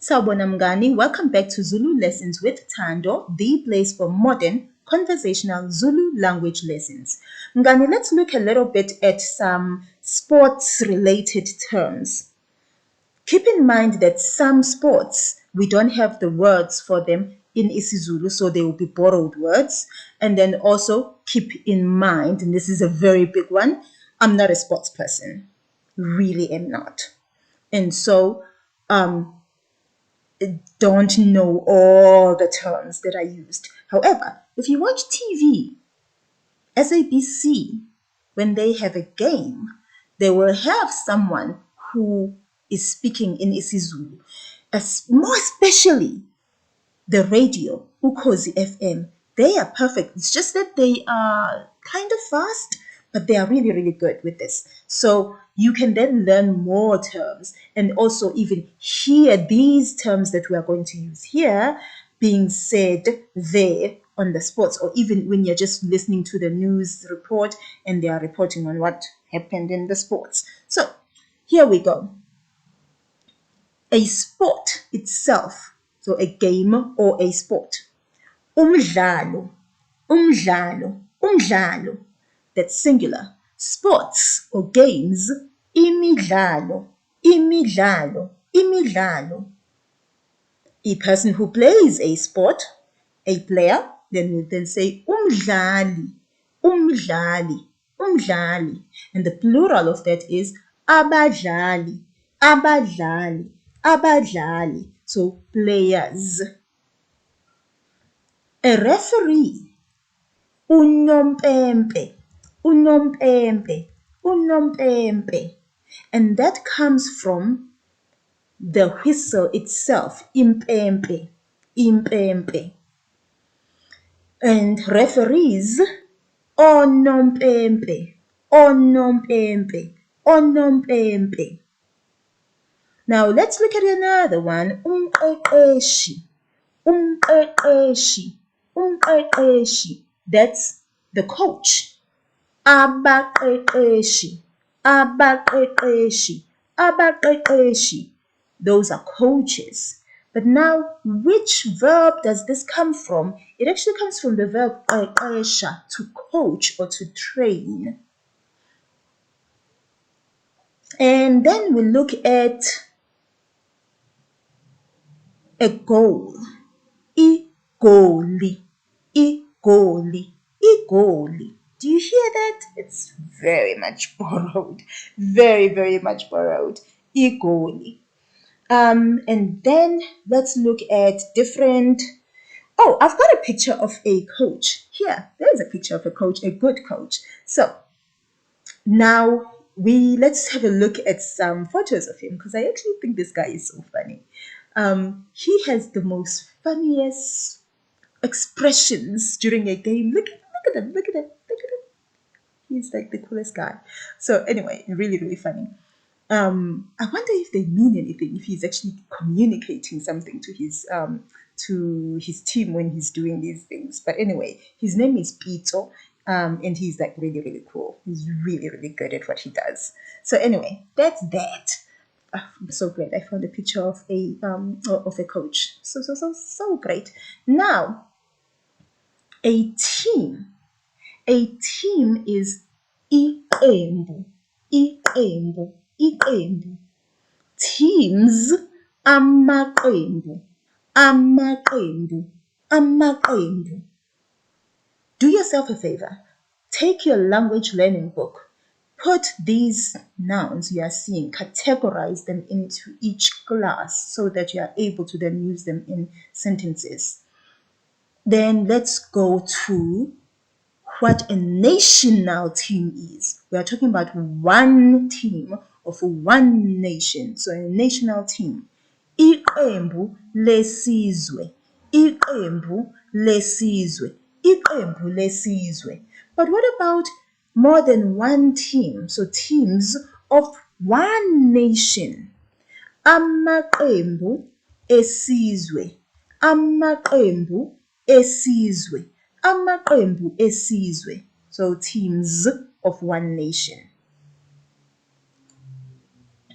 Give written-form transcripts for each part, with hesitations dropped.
Sawubona mngani, welcome back to Zulu Lessons with Thando, the place for modern conversational Zulu language lessons. Mngani, let's look a little bit at some sports-related terms. Keep in mind that some sports, we don't have the words for them in isiZulu, so they will be borrowed words. And then also keep in mind, and this is a very big one, I'm not a sports person. Really am not. And so, don't know all the terms that are used. However, if you watch TV, SABC, when they have a game, they will have someone who is speaking in isiZulu. More especially the radio, Ukhozi FM. They are perfect. It's just that they are kind of fast, but they are really, really good with this. So you can then learn more terms and also even hear these terms that we are going to use here being said there on the sports, or even when you're just listening to the news report and they are reporting on what happened in the sports. So here we go. A sport itself, so a game or a sport. Umdlalo, umdlalo, umdlalo. That's singular. Sports or games. Imidlalo, imidlalo, imidlalo. A person who plays a sport, a player, then we then say umdlali, umdlali, umdlali. And the plural of that is abadlali, abadlali, abadlali. So players. A referee, unompempe, unompempe, unompempe. And that comes from the whistle itself, impempe, impempe. And referees, onompempe, onompempe, onompempe. Now let's look at another one, umqeqeshi, umqeqeshi, umqeqeshi. That's the coach. Abaqeqeshi, abaqeqeshi, abaqeqeshi. Those are coaches. But now, which verb does this come from? It actually comes from the verb qeqesha, to coach or to train. And then we look at a goal. Igoli, igoli, igoli. Do you hear that? It's very much borrowed. Very, very much borrowed. Igoli. And then let's look at different. Oh, I've got a picture of a coach. Here, there's a picture of a coach, a good coach. So now let's have a look at some photos of him because I actually think this guy is so funny. He has the most funniest expressions during a game. Look at him, look at him, look at him. He's like the coolest guy. So anyway, really, really funny. I wonder if they mean anything, if he's actually communicating something to his team when he's doing these things. But anyway, his name is Pito, and he's like really, really cool. He's really, really good at what he does. So anyway, that's that. I'm so glad I found a picture of a coach. So great. Now, a team. A team is iqembu, iqembu, iqembu. Teams, amaqembu, amaqembu, amaqembu. Do yourself a favor. Take your language learning book. Put these nouns you are seeing, categorize them into each class so that you are able to then use them in sentences. Then let's go to what a national team is. We are talking about one team of one nation. So a national team. Iqembu lesizwe. Iqembu lesizwe. Iqembu lesizwe. But what about more than one team? So teams of one nation. Amaqembu esizwe. Amaqembu esizwe. Amaqembu esizwe. So teams of one nation.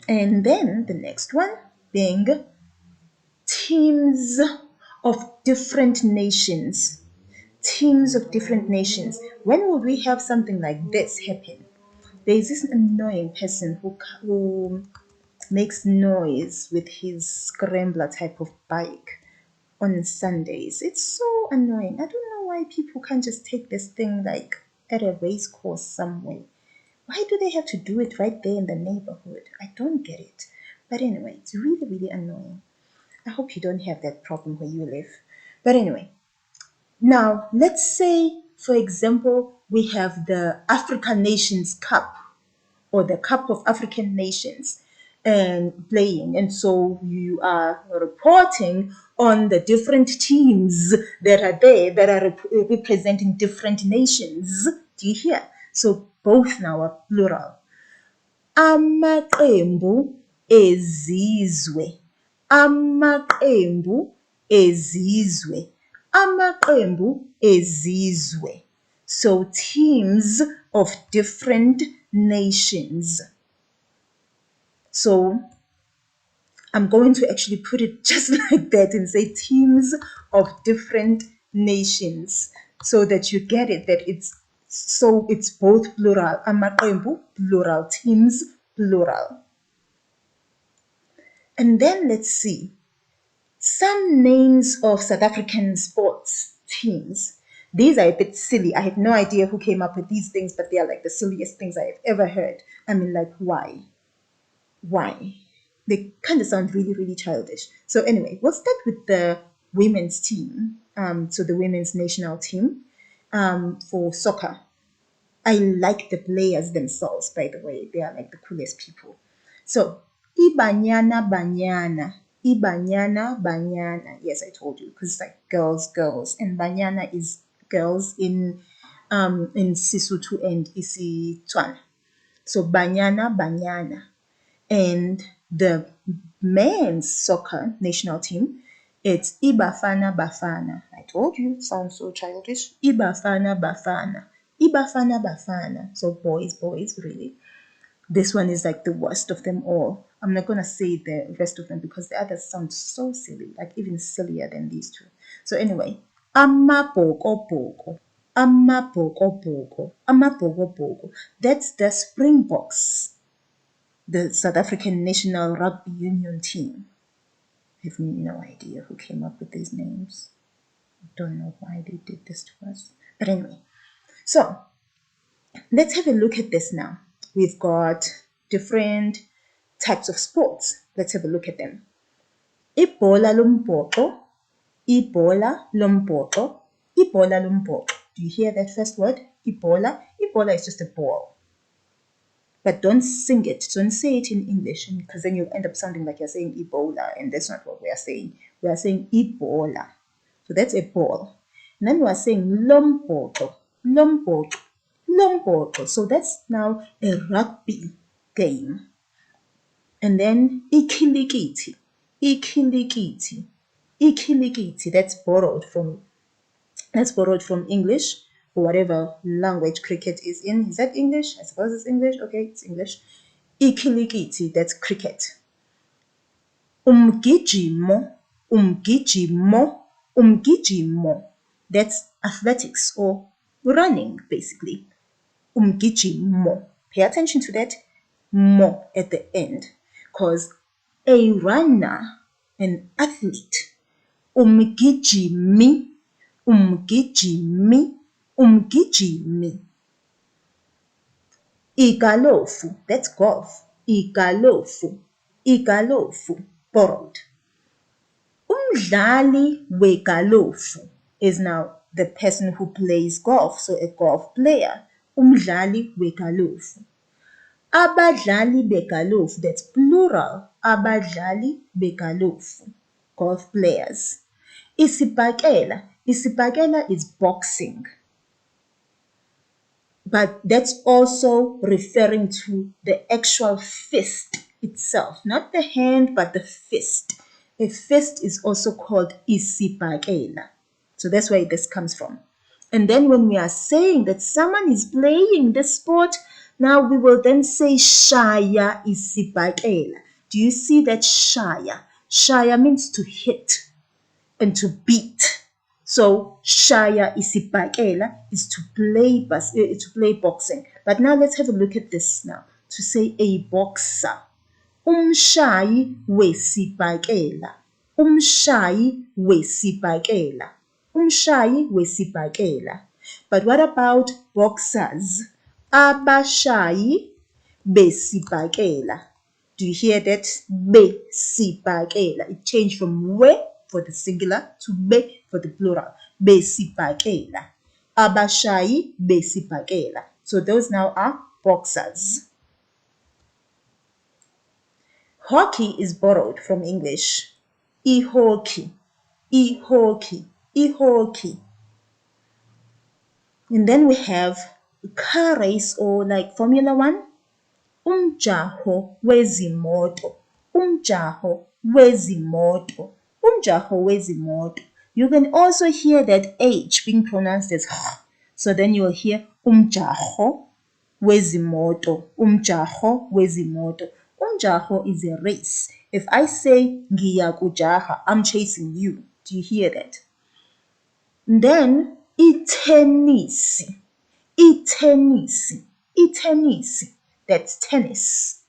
And then the next one being teams of different nations. Teams of different nations. When would we have something like this happen? There is this annoying person who makes noise with his scrambler type of bike on Sundays. It's so annoying. I don't know why people can't just take this thing like at a race course somewhere. Why do they have to do it right there in the neighborhood? I don't get it. But anyway, it's really, really annoying. I hope you don't have that problem where you live. But anyway, now let's say, for example, we have the African Nations Cup or the Cup of African Nations and playing. And so you are reporting on the different teams that are there that are representing different nations. Do you hear? So both now are plural. Amaqembu ezizwe. Amaqembu ezizwe. Amaqembu ezizwe. So teams of different nations. So I'm going to actually put it just like that and say teams of different nations so that you get it, that it's both plural. Amaqembu, plural. Teams, plural. And then let's see some names of South African sports teams. These are a bit silly. I have no idea who came up with these things, but they are like the silliest things I have ever heard. I mean, like, why? Why? They kind of sound really, really childish. So anyway, we'll start with the women's team. So the women's national team for soccer. I like the players themselves, by the way. They are like the coolest people. So, Ibanyana Banyana. Ibanyana Banyana. Yes, I told you, because it's like girls, girls. And Banyana is girls in Sisutu and isiTswana. So, Banyana Banyana. And the men's soccer national team, it's Ibafana Bafana. I told you, it sounds so childish. Ibafana Bafana. Ibafana Bafana. So boys, boys, really. This one is like the worst of them all. I'm not going to say the rest of them because the others sound so silly, like even sillier than these two. So anyway, Amabhokobhoko. Amabhokobhoko. Amabhokobhoko. That's the Springboks, the South African National Rugby Union team. I have no idea who came up with these names. I don't know why they did this to us. But anyway, so let's have a look at this now. We've got different types of sports. Let's have a look at them. Ibhola lombhoxo. Ibhola lombhoxo. Ibhola lombhoxo. Do you hear that first word? Ibhola. Ibhola is just a ball. But don't sing it. Don't say it in English because then you'll end up sounding like you're saying Ebola, and that's not what we are saying. We are saying Ebola. So that's a ball. And then we are saying lombhoxo, lombhoxo, lombhoxo. So that's now a rugby game. And then ikilikiti, ikilikiti, ikilikiti. That's borrowed from English. Or whatever language cricket is in. Is that English? I suppose it's English. Okay, it's English. Ikilikiti, that's cricket. Umgijimo, umgijimo, umgijimo. That's athletics or running, basically. Umgijimo. Pay attention to that mo at the end. Because a runner, an athlete, umgijimi, umgijimi, umgijimi. Igalofu, that's golf. Igalofu, igalofu, borrowed. Umdlali wegalofu is now the person who plays golf, so a golf player. Umdlali wegalofu. Abadlali begalofu, that's plural. Abadlali begalofu, golf players. Isibhakela, isibhakela is boxing. But that's also referring to the actual fist itself. Not the hand, but the fist. A fist is also called isibhakela. So that's where this comes from. And then when we are saying that someone is playing this sport, now we will then say shaya isibhakela. Do you see that shaya? Shaya means to hit and to beat. So shaya isibhakela is to play boxing. But now let's have a look at this now. To say a boxer. Umshayi wesibhakela. Umshayi wesibhakela. Umshayi wesibhakela. But what about boxers? Abashayi besibhakela. Do you hear that? Besibhakela. It changed from we for the singular to be for the plural. Besibhakela. Abashayi besibhakela. So those now are boxers. Hockey is borrowed from English. E-hockey, e-hockey, e-hockey. And then we have car race or like Formula One. Umjaho wezimoto. Umjaho wezimoto. Umjaho wezimoto. You can also hear that H being pronounced as H. So then you'll hear umjaho wezimoto. Umjaho wezimoto. Umjaho is a race. If I say ngiyakujaha, I'm chasing you. Do you hear that? Then itenisi. Itenisi. Itenisi. That's tennis.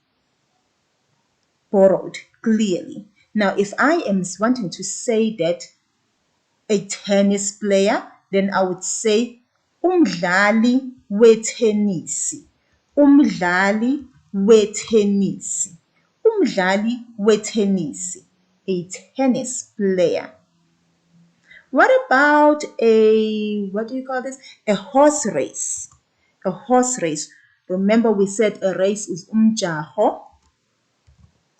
Borrowed clearly. Now, if I am wanting to say that a tennis player, then I would say umdlali wetenisi. Umdlali wetenisi. Umdlali wetenisi. A tennis player. What about what do you call this? A horse race. A horse race. Remember we said a race is umjaho.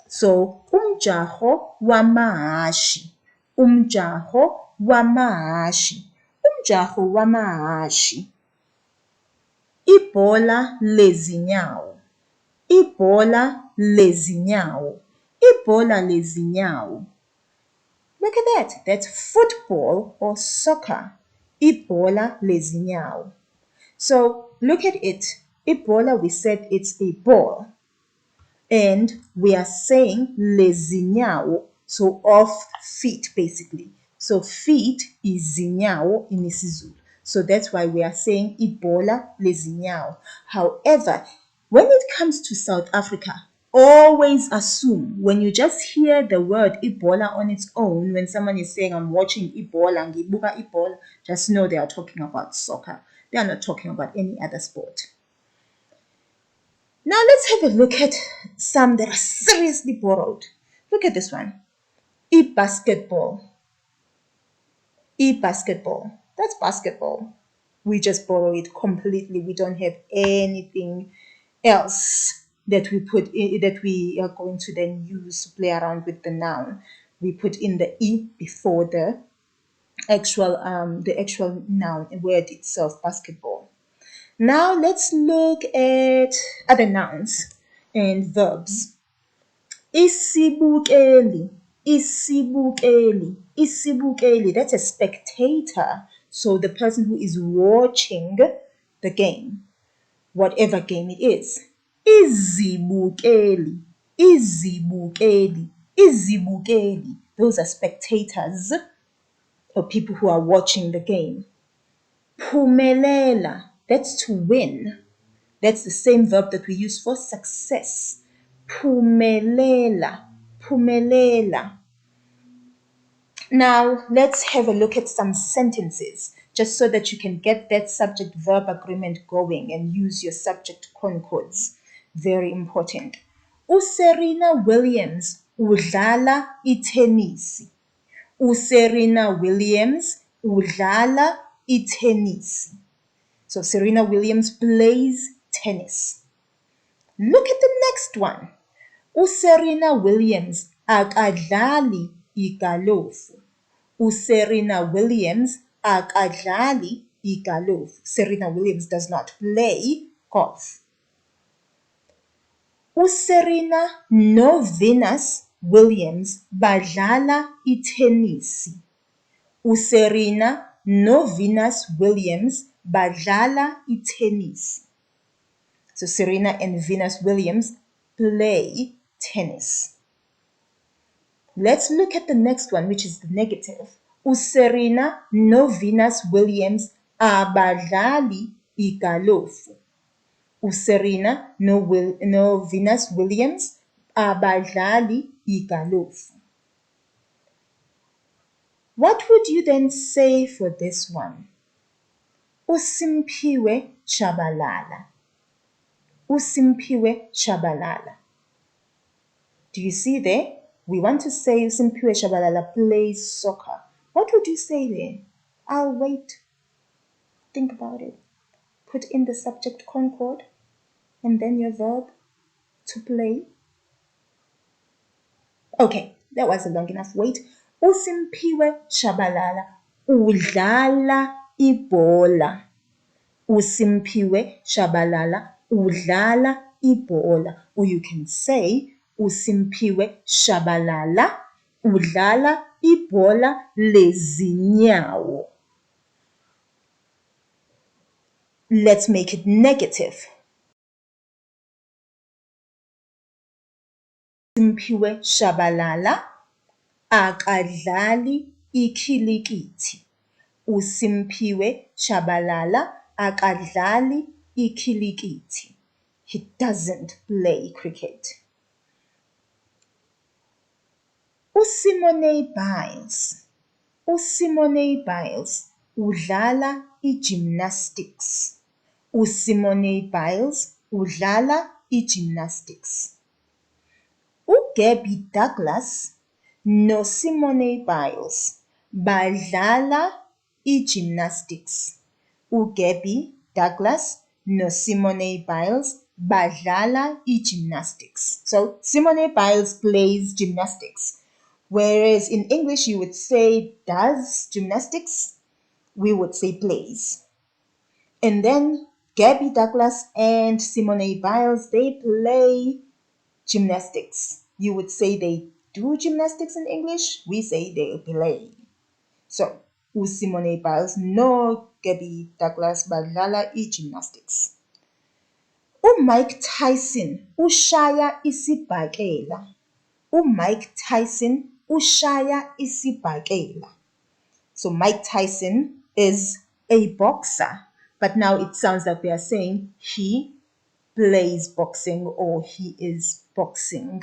So umjaho wamahashi. Umjaho wamahashi. Umjaho wamahashi. Ibhola lezinyawo. Ibhola lezinyawo. Ibhola lezinyawo. Look at that. That's football or soccer. Ibhola lezinyawo. So look at it. Ibhola, we said it's a ball. And we are saying lezinyawo, so off feet basically. So feet is zinyawo in isiZulu. So that's why we are saying ibhola lezinyawo. However, when it comes to South Africa, always assume when you just hear the word ibhola on its own, when someone is saying I'm watching ibhola, ngibuka ibhola, just know they are talking about soccer. They are not talking about any other sport. Now let's have a look at some that are seriously borrowed. Look at this one. E-basketball. E-basketball. That's basketball. We just borrow it completely. We don't have anything else that we put in, that we are going to then use to play around with the noun. We put in the E before the actual noun word itself, basketball. Now let's look at other nouns and verbs. Isibukeli, isibukeli, isibukeli. That's a spectator. So the person who is watching the game, whatever game it is. Izibukeli, izibukeli, izibukeli. Those are spectators or people who are watching the game. Phumelela, that's to win. That's the same verb that we use for success. Phumelela, phumelela. Now, let's have a look at some sentences, just so that you can get that subject-verb agreement going and use your subject concords. Very important. USerena Williams udlala itenisi. USerena Williams udlala itenisi. So Serena Williams plays tennis. Look at the next one. USerena Williams akadlali igalofu. USerena Williams akadlali igalofu. Serena Williams does not play golf. USerena noVenus Williams badlala itenisi. USerena noVenus Williams badlala itenisi. So Serena and Venus Williams play tennis. Let's look at the next one, which is the negative. USerena no Venus Williams abadlali igalofu. USerena no Venus Williams abadlali igalofu. What would you then say for this one? uSimphiwe Shabalala. uSimphiwe Shabalala. Do you see there? We want to say uSimphiwe Shabalala plays soccer. What would you say there? I'll wait. Think about it. Put in the subject concord and then your verb to play. Okay, that wasn't long enough. Wait. uSimphiwe Shabalala udlala ibhola. uSimphiwe Shabalala udlala ibhola. Or you can say uSimphiwe Shabalala udlala ibhola lezinyawo. Let's make it negative. uSimphiwe Shabalala akadlali ikhilikithi. uSimphiwe Shabalala akadlali ikhilikithi. He doesn't play cricket. uSimone Biles. uSimone Biles udlala igymnastics. uSimone Biles udlala igymnastics. uGabby Douglas noSimone Biles badlala igymnastics. uGabby Douglas noSimone Biles badlala igymnastics. So Simone Biles plays gymnastics. Whereas in English you would say does gymnastics, we would say plays. And then Gabby Douglas and Simone Biles, they play gymnastics. You would say they do gymnastics in English, we say they play. So, uSimone Biles no Gabby Douglas badlala igymnastics. uMike Tyson ushaya isibhakela. uMike Tyson ushaya isibhakela. So Mike Tyson is a boxer, but now it sounds like we are saying he plays boxing or he is boxing.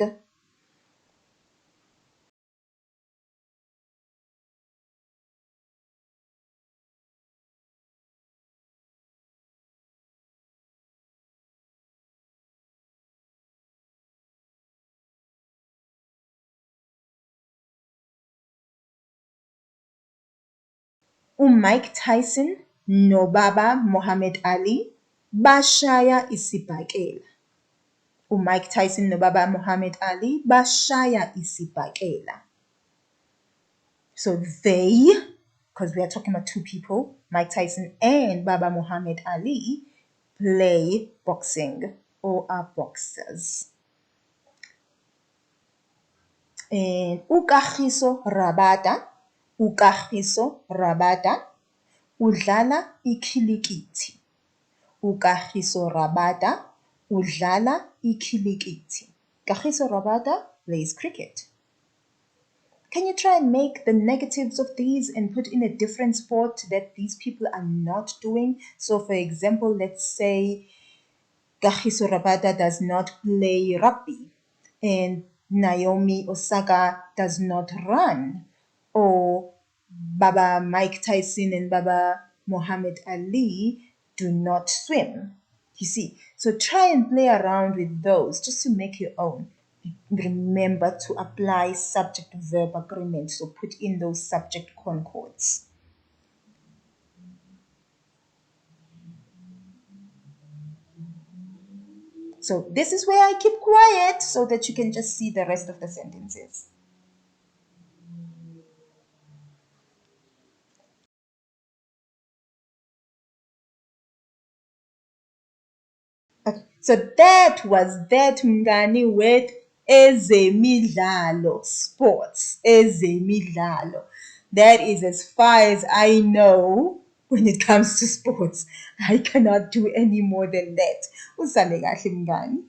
uMike Tyson noBaba Muhammad Ali bashaya isibhakela. uMike Tyson noBaba Muhammad Ali bashaya isibhakela. So they, because we are talking about two people, Mike Tyson and Baba Muhammad Ali, play boxing or are boxers. And uKagiso Rabada udlala ikhilikithi. uKagiso Rabada udlala ikhilikithi. Kagiso Rabada plays cricket. Can you try and make the negatives of these and put in a different sport that these people are not doing? So for example, let's say Kagiso Rabada does not play rugby and Naomi Osaka does not run, or Baba Mike Tyson and Baba Muhammad Ali do not swim. You see, so try and play around with those just to make your own. Remember to apply subject-verb agreement, so put in those subject concords. So this is where I keep quiet so that you can just see the rest of the sentences. Okay, so that was that mngani with ezemidlalo, sports, ezemidlalo. That is as far as I know when it comes to sports. I cannot do any more than that. Usale kahle mngani.